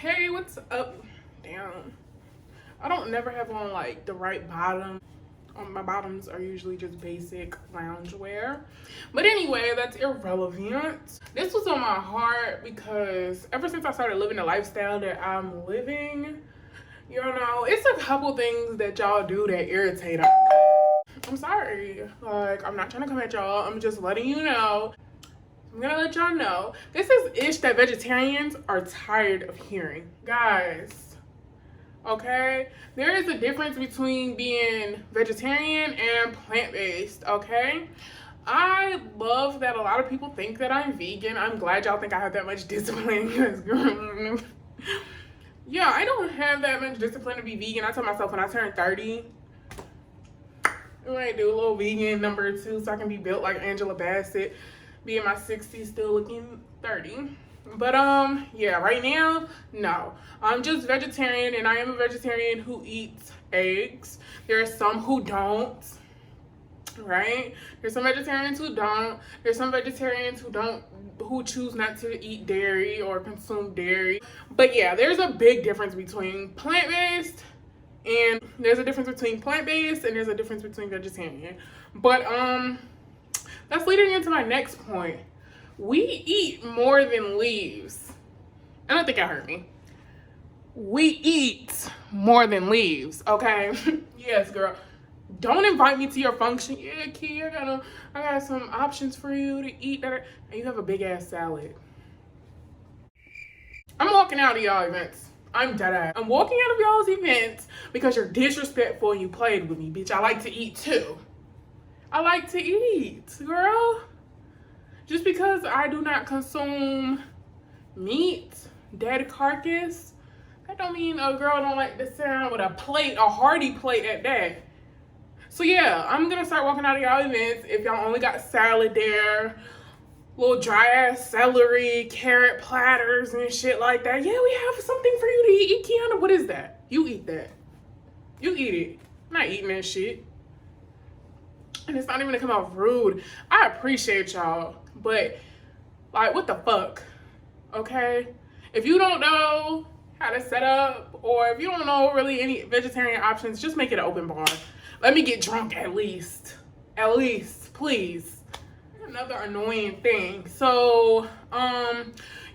Hey, what's up? Damn. I don't never have on like the right bottom. My bottoms are usually just basic loungewear. But anyway, that's irrelevant. This was on my heart because ever since I started living the lifestyle that I'm living, you know, it's a couple things that y'all do that irritate me. I'm sorry. Like, I'm not trying to come at y'all. I'm just letting you know. I'm gonna let y'all know. This is ish that vegetarians are tired of hearing. Guys, okay? There is a difference between being vegetarian and plant-based, okay? I love that a lot of people think that I'm vegan. I'm glad y'all think I have that much discipline. Yeah, I don't have that much discipline to be vegan. I told myself when I turn 30, I'm gonna do a little vegan #2 so I can be built like Angela Bassett, be in my 60s still looking 30. But yeah, right now, no. I'm just vegetarian, and I am a vegetarian who eats eggs. There are some who don't, right? There's some vegetarians who don't. There's some vegetarians who choose not to eat dairy or consume dairy. But yeah, there's a big difference between plant-based and there's a difference between plant-based and there's a difference between vegetarian. But that's leading into my next point. We eat more than leaves. I don't think I heard me. We eat more than leaves, okay? Yes, girl. Don't invite me to your function. Yeah, kid, I got some options for you to eat that. And you have a big ass salad. I'm walking out of y'all events. I'm dead ass. I'm walking out of y'all's events because you're disrespectful and you played with me, bitch. I like to eat too. I like to eat, girl. Just because I do not consume meat, dead carcass, that don't mean a girl don't like to sit down with a plate, a hearty plate at that. So yeah, I'm gonna start walking out of y'all events if y'all only got salad there, little dry ass celery, carrot platters and shit like that. Yeah, we have something for you to eat. Kiana, what is that? You eat that. You eat it. I'm not eating that shit. And it's not even to come out rude. I appreciate y'all, but like, what the fuck? Okay? If you don't know how to set up, or if you don't know really any vegetarian options, just make it an open bar. Let me get drunk at least. At least, please. Another annoying thing. So,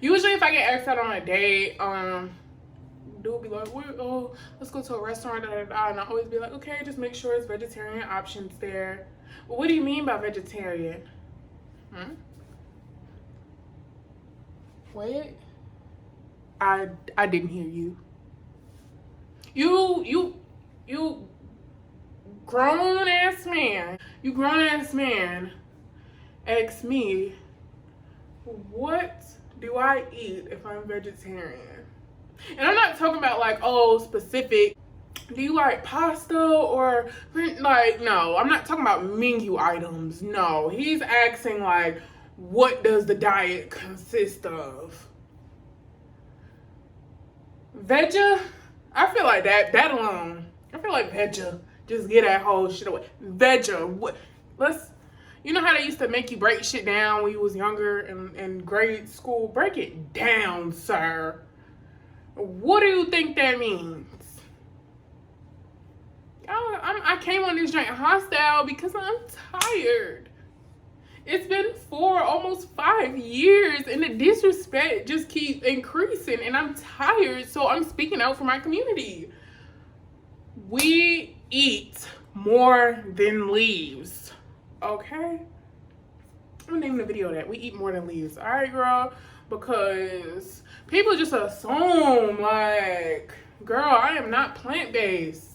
usually if I get asked out on a date, dude be like, let's go to a restaurant, and I always be like, okay, just make sure it's vegetarian options there. Well, what do you mean by vegetarian? What? I didn't hear you. You grown ass man. You grown ass man ask me, what do I eat if I'm vegetarian? And I'm not talking about like, specific, do you like pasta or like, no, I'm not talking about menu items. No, he's asking like, what does the diet consist of? Veggie? I feel like that alone. I feel like veggie. Just get that whole shit away. Veggie. What? You know how they used to make you break shit down when you was younger in grade school? Break it down, sir. What do you think that means? I came on this joint hostile because I'm tired. It's been almost 5 years, and the disrespect just keeps increasing, and I'm tired, so I'm speaking out for my community. We eat more than leaves, okay? I'm gonna name the video that. We eat more than leaves, all right, girl? Because people just assume, like, girl, I am not plant-based.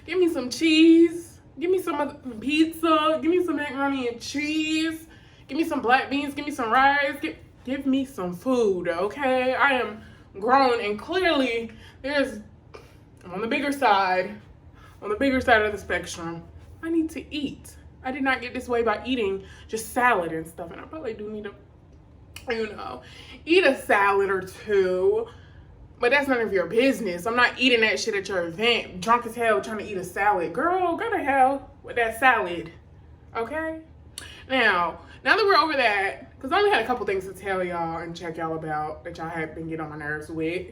Give me some cheese. Give me some pizza. Give me some macaroni and cheese. Give me some black beans. Give me some rice. Give me some food, okay? I am grown, and clearly I'm on the bigger side of the spectrum. I need to eat. I did not get this way by eating just salad and stuff, and I probably do need to, eat a salad or two. But that's none of your business. I'm not eating that shit at your event, drunk as hell, trying to eat a salad. Girl, go to hell with that salad, okay? Now that we're over that, because I only had a couple things to tell y'all and check y'all about that y'all have been getting on my nerves with.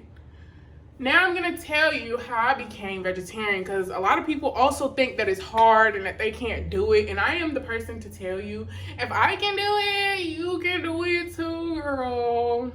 Now I'm gonna tell you how I became vegetarian, because a lot of people also think that it's hard and that they can't do it. And I am the person to tell you, if I can do it, you can do it too, girl.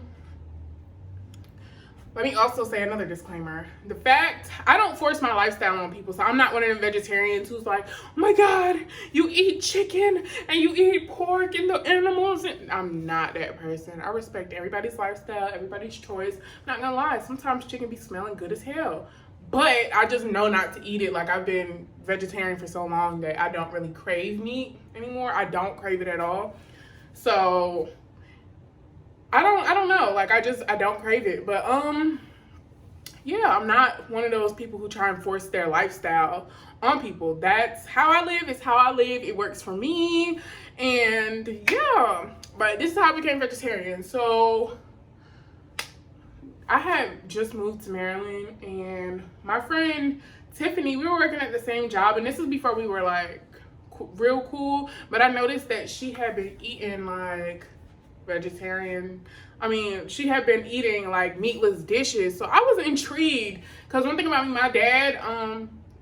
Let me also say another disclaimer. The fact, I don't force my lifestyle on people. So I'm not one of them vegetarians who's like, oh my God, you eat chicken and you eat pork and the animals. And I'm not that person. I respect everybody's lifestyle, everybody's choice. I'm not gonna lie, sometimes chicken be smelling good as hell. But I just know not to eat it. Like, I've been vegetarian for so long that I don't really crave meat anymore. I don't crave it at all. So I don't know. Like, I don't crave it. But yeah, I'm not one of those people who try and force their lifestyle on people. That's how I live. It's how I live. It works for me. And yeah, but this is how I became vegetarian. So I had just moved to Maryland, and my friend Tiffany, we were working at the same job, and this is before we were like real cool. But I noticed that she had been eating like vegetarian. I mean, she had been eating like meatless dishes. So I was intrigued, because one thing about me, my dad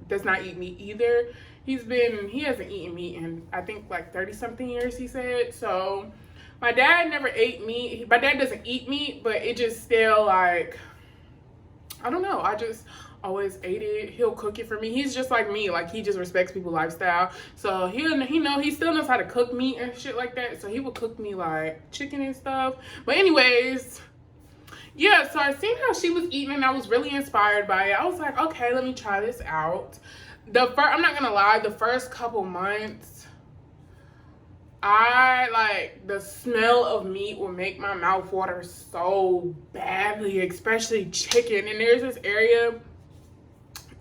does not eat meat either. He hasn't eaten meat in I think like 30 something years, he said. So my dad never ate meat. My dad doesn't eat meat, but it just still like, I don't know. I just always ate it. He'll cook it for me. He's just like me. Like, he just respects people's lifestyle. So he still knows how to cook meat and shit like that. So he would cook me like chicken and stuff. But anyways, yeah, so I seen how she was eating and I was really inspired by it. I was like, okay, let me try this out. I'm not gonna lie, the first couple months, the smell of meat will make my mouth water so badly, especially chicken. And there's this area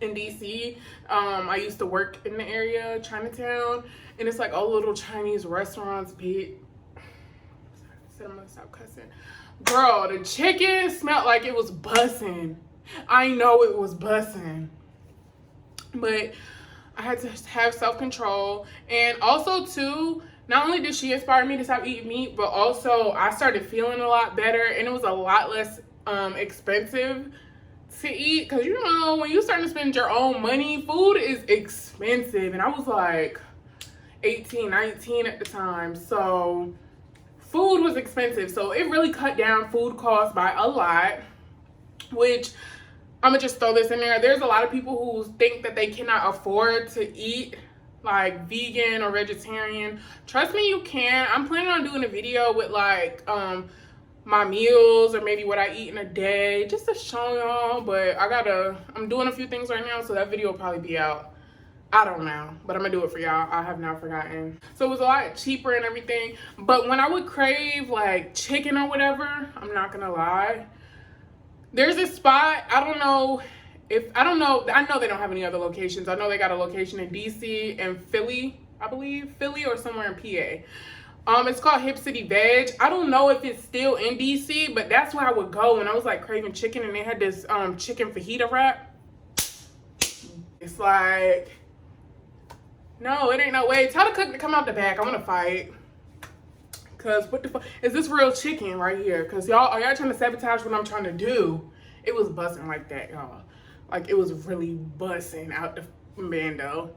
in DC, I used to work in the area, Chinatown, and it's like all little Chinese restaurants. I'm gonna stop cussing. Girl, the chicken smelled like it was bussin'. I know it was bussin'. But I had to have self-control. And also too, not only did she inspire me to stop eating meat, but also I started feeling a lot better, and it was a lot less expensive to eat. Because, you know, when you're starting to spend your own money, food is expensive. And I was like 18, 19 at the time. So food was expensive. So it really cut down food costs by a lot, which I'm gonna just throw this in there. There's a lot of people who think that they cannot afford to eat like vegan or vegetarian. Trust me, you can. I'm planning on doing a video with like my meals, or maybe what I eat in a day, just to show y'all. But I'm doing a few things right now, so that video will probably be out, I don't know, but I'm gonna do it for y'all. I have not forgotten. So it was a lot cheaper and everything. But when I would crave like chicken or whatever, I'm not gonna lie, there's this spot, I know they don't have any other locations. I know they got a location in DC and Philly, I believe, Philly or somewhere in PA. It's called Hip City Veg. I don't know if it's still in DC, but that's where I would go when I was like craving chicken, and they had this chicken fajita wrap. It's like, no, it ain't no way. Tell the cook to come out the back. I want to fight. Cause what the fuck is this real chicken right here? Cause are y'all trying to sabotage what I'm trying to do? It was busting like that, y'all. Like, it was really busting out the bando.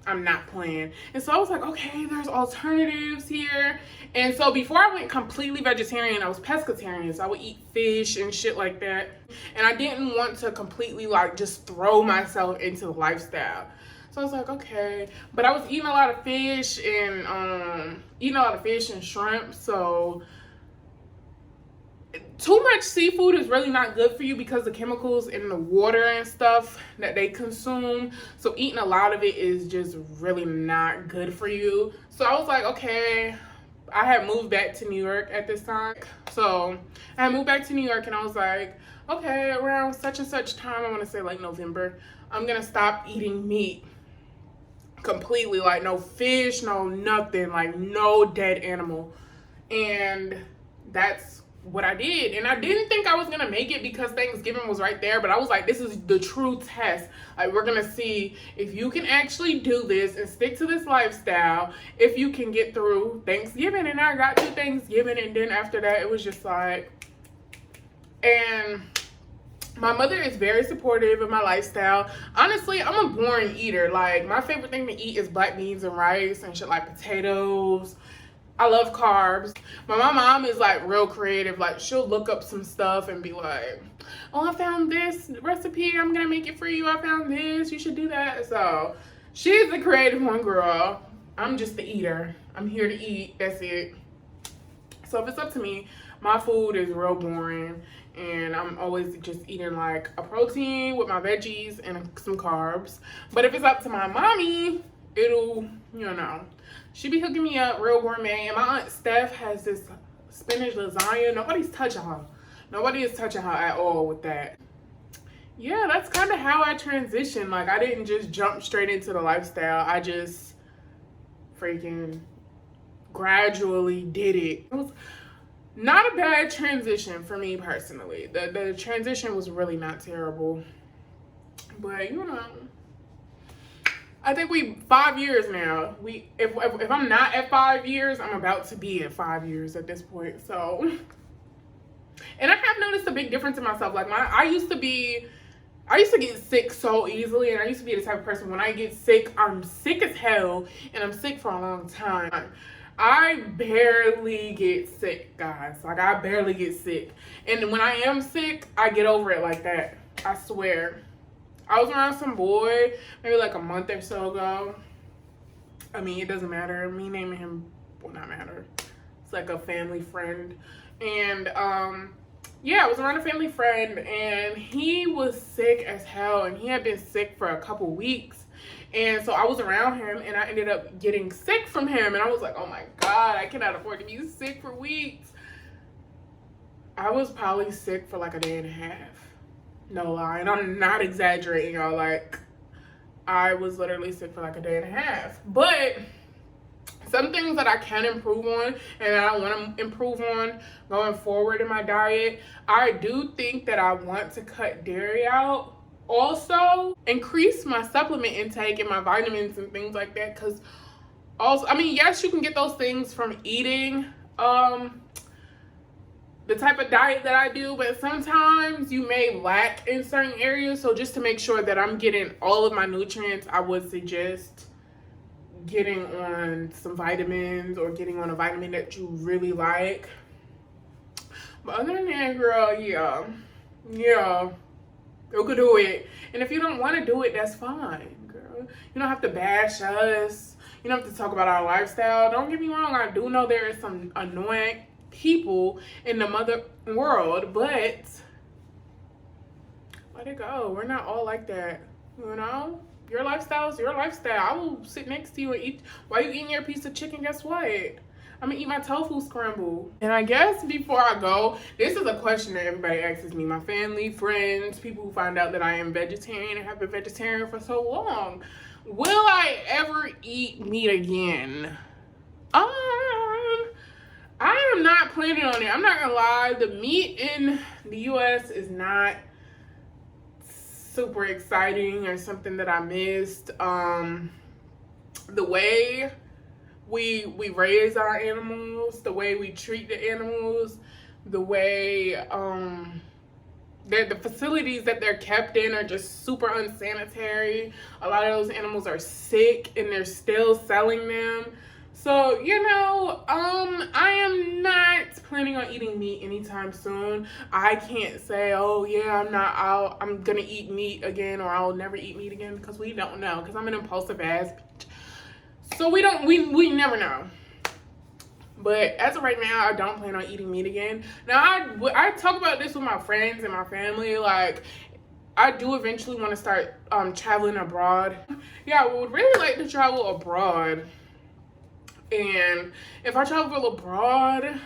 I'm not playing. And so I was like, okay, there's alternatives here. And so before I went completely vegetarian, I was pescatarian. So I would eat fish and shit like that. And I didn't want to completely like just throw myself into the lifestyle. So I was like, okay. But I was eating a lot of fish and shrimp. So too much seafood is really not good for you because the chemicals in the water and stuff that they consume. So eating a lot of it is just really not good for you. So I was like, okay. I had moved back to New York at this time. So I had moved back to New York, and I was like, okay, around such and such time, I want to say like November, I'm going to stop eating meat completely. Like, no fish, no nothing, like no dead animal. And that's what I did. And I didn't think I was gonna make it because Thanksgiving was right there, but I was like, this is the true test. Like, we're gonna see if you can actually do this and stick to this lifestyle, if you can get through Thanksgiving. And I got to Thanksgiving, and then after that it was just like, and My mother is very supportive of my lifestyle. Honestly, I'm a boring eater. Like, my favorite thing to eat is black beans and rice and shit like potatoes. I love carbs. But my mom is like real creative. Like, she'll look up some stuff and be like, oh, I found this recipe. I'm gonna make it for you. I found this. You should do that. So she's the creative one, girl. I'm just the eater. I'm here to eat. That's it. So if it's up to me, my food is real boring. And I'm always just eating like a protein with my veggies and some carbs. But if it's up to my mommy, it'll, you know, she be hooking me up real gourmet. And my Aunt Steph has this spinach lasagna. Nobody's touching her. Nobody is touching her at all with that. Yeah, that's kind of how I transitioned. Like, I didn't just jump straight into the lifestyle. I just freaking gradually did it. It was not a bad transition for me personally. The transition was really not terrible. But, you know, I think 5 years now. If I'm not at 5 years, I'm about to be at 5 years at this point. So, and I have noticed a big difference in myself. Like, I used to get sick so easily, and I used to be the type of person, when I get sick, I'm sick as hell, and I'm sick for a long time. I barely get sick, guys. Like, I barely get sick. And when I am sick, I get over it like that. I swear. I was around some boy maybe like a month or so ago. I mean, it doesn't matter. Me naming him will not matter. It's like a family friend. And, yeah, I was around a family friend, and he was sick as hell, and he had been sick for a couple weeks. And so I was around him, and I ended up getting sick from him. And I was like, oh my God, I cannot afford to be sick for weeks. I was probably sick for like a day and a half. No lie. And I'm not exaggerating, y'all. Like, I was literally sick for like a day and a half. But some things that I can improve on and that I want to improve on going forward in my diet, I do think that I want to cut dairy out. Also, increase my supplement intake and my vitamins and things like that. Because also, I mean, yes, you can get those things from eating the type of diet that I do, but sometimes you may lack in certain areas. So just to make sure that I'm getting all of my nutrients, I would suggest getting on some vitamins or getting on a vitamin that you really like. But other than that, girl, yeah, you could do it. And if you don't want to do it, that's fine, girl. You don't have to bash us. You don't have to talk about our lifestyle. Don't get me wrong, I do know there is some annoying people in the mother world, but let it go. We're not all like that, you know? Your lifestyle is your lifestyle. I will sit next to you and eat while you eating your piece of chicken. Guess what? I'm gonna eat my tofu scramble. And I guess before I go, this is a question that everybody asks me, my family, friends, people who find out that I am vegetarian and have been vegetarian for so long. Will I ever eat meat again? I am not planning on it. I'm not gonna lie. The meat in the US is not super exciting or something that I missed. The way we raise our animals, the way we treat the animals, the way the facilities that they're kept in are just super unsanitary. A lot of those animals are sick and they're still selling them. So, you know, I am not planning on eating meat anytime soon. I can't say, oh yeah, I'm gonna eat meat again, or I'll never eat meat again, because we don't know, because I'm an impulsive ass bitch. So we never know. But as of right now, I don't plan on eating meat again. Now, I talk about this with my friends and my family. Like, I do eventually want to start traveling abroad. Yeah, I would really like to travel abroad. And if I travel abroad,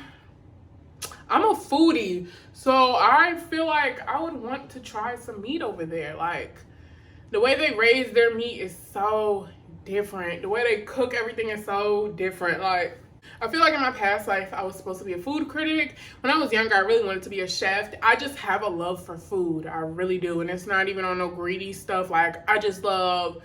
I'm a foodie. So I feel like I would want to try some meat over there. Like, the way they raise their meat is so different. The way they cook everything is so different. Like, I feel like in my past life, I was supposed to be a food critic. When I was younger, I really wanted to be a chef. I just have a love for food. I really do. And it's not even on no greedy stuff. Like, I just love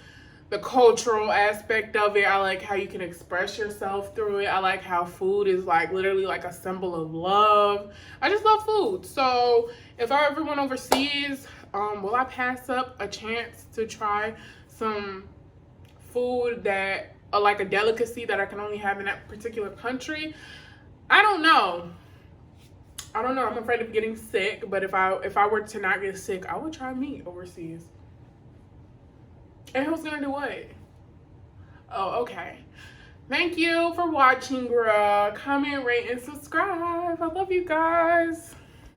the cultural aspect of it. I like how you can express yourself through it. I like how food is like literally like a symbol of love. I just love food. So if I ever went overseas, will I pass up a chance to try some food that like a delicacy that I can only have in that particular country? I don't know. I'm afraid of getting sick, but if I were to not get sick, I would try meat overseas. And who's gonna do what? Oh, okay. Thank you for watching, girl. Comment, rate, and subscribe. I love you guys.